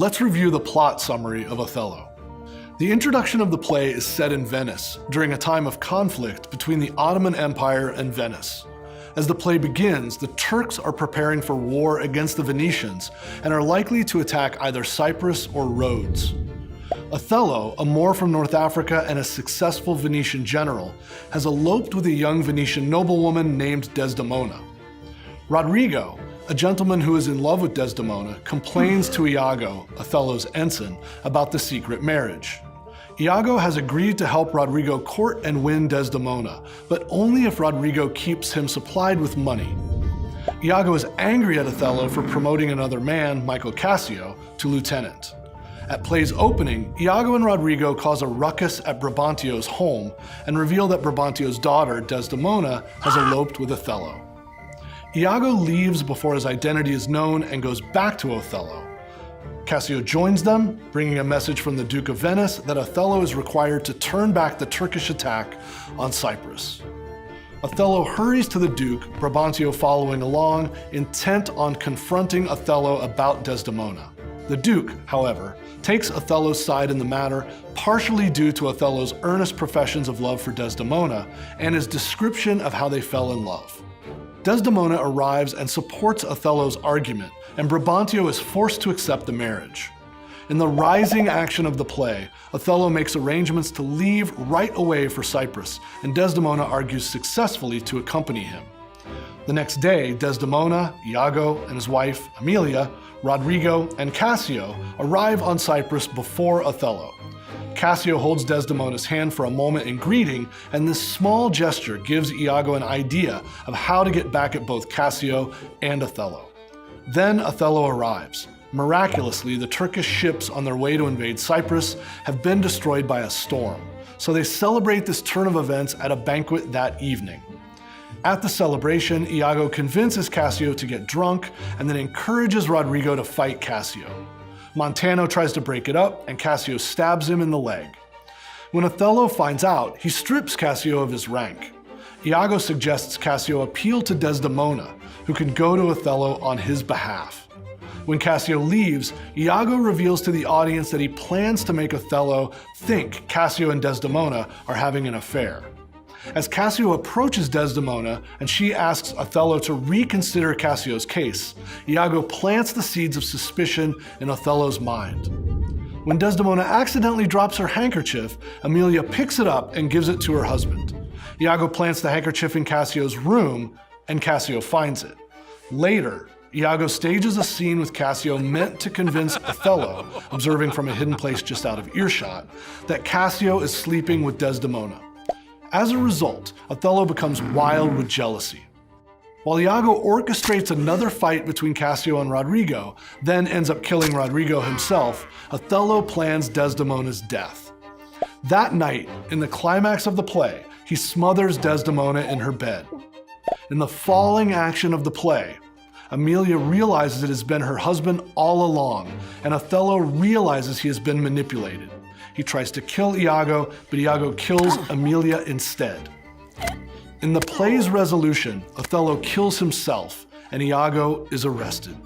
Let's review the plot summary of Othello. The introduction of the play is set in Venice, during a time of conflict between the Ottoman Empire and Venice. As the play begins, the Turks are preparing for war against the Venetians and are likely to attack either Cyprus or Rhodes. Othello, a Moor from North Africa and a successful Venetian general, has eloped with a young Venetian noblewoman named Desdemona. Rodrigo, a gentleman who is in love with Desdemona, complains to Iago, Othello's ensign, about the secret marriage. Iago has agreed to help Rodrigo court and win Desdemona, but only if Rodrigo keeps him supplied with money. Iago is angry at Othello for promoting another man, Michael Cassio, to lieutenant. At play's opening, Iago and Rodrigo cause a ruckus at Brabantio's home and reveal that Brabantio's daughter, Desdemona, has eloped with Othello. Iago leaves before his identity is known and goes back to Othello. Cassio joins them, bringing a message from the Duke of Venice that Othello is required to turn back the Turkish attack on Cyprus. Othello hurries to the Duke, Brabantio following along, intent on confronting Othello about Desdemona. The Duke, however, takes Othello's side in the matter, partially due to Othello's earnest professions of love for Desdemona and his description of how they fell in love. Desdemona arrives and supports Othello's argument, and Brabantio is forced to accept the marriage. In the rising action of the play, Othello makes arrangements to leave right away for Cyprus, and Desdemona argues successfully to accompany him. The next day, Desdemona, Iago, and his wife, Emilia, Rodrigo, and Cassio arrive on Cyprus before Othello. Cassio holds Desdemona's hand for a moment in greeting, and this small gesture gives Iago an idea of how to get back at both Cassio and Othello. Then Othello arrives. Miraculously, the Turkish ships on their way to invade Cyprus have been destroyed by a storm, so they celebrate this turn of events at a banquet that evening. At the celebration, Iago convinces Cassio to get drunk and then encourages Rodrigo to fight Cassio. Montano tries to break it up, and Cassio stabs him in the leg. When Othello finds out, he strips Cassio of his rank. Iago suggests Cassio appeal to Desdemona, who can go to Othello on his behalf. When Cassio leaves, Iago reveals to the audience that he plans to make Othello think Cassio and Desdemona are having an affair. As Cassio approaches Desdemona and she asks Othello to reconsider Cassio's case, Iago plants the seeds of suspicion in Othello's mind. When Desdemona accidentally drops her handkerchief, Emilia picks it up and gives it to her husband. Iago plants the handkerchief in Cassio's room, and Cassio finds it. Later, Iago stages a scene with Cassio meant to convince Othello, observing from a hidden place just out of earshot, that Cassio is sleeping with Desdemona. As a result, Othello becomes wild with jealousy. While Iago orchestrates another fight between Cassio and Rodrigo, then ends up killing Rodrigo himself, Othello plans Desdemona's death. That night, in the climax of the play, he smothers Desdemona in her bed. In the falling action of the play, Emilia realizes it has been her husband all along, and Othello realizes he has been manipulated. He tries to kill Iago, but Iago kills Emilia instead. In the play's resolution, Othello kills himself, and Iago is arrested.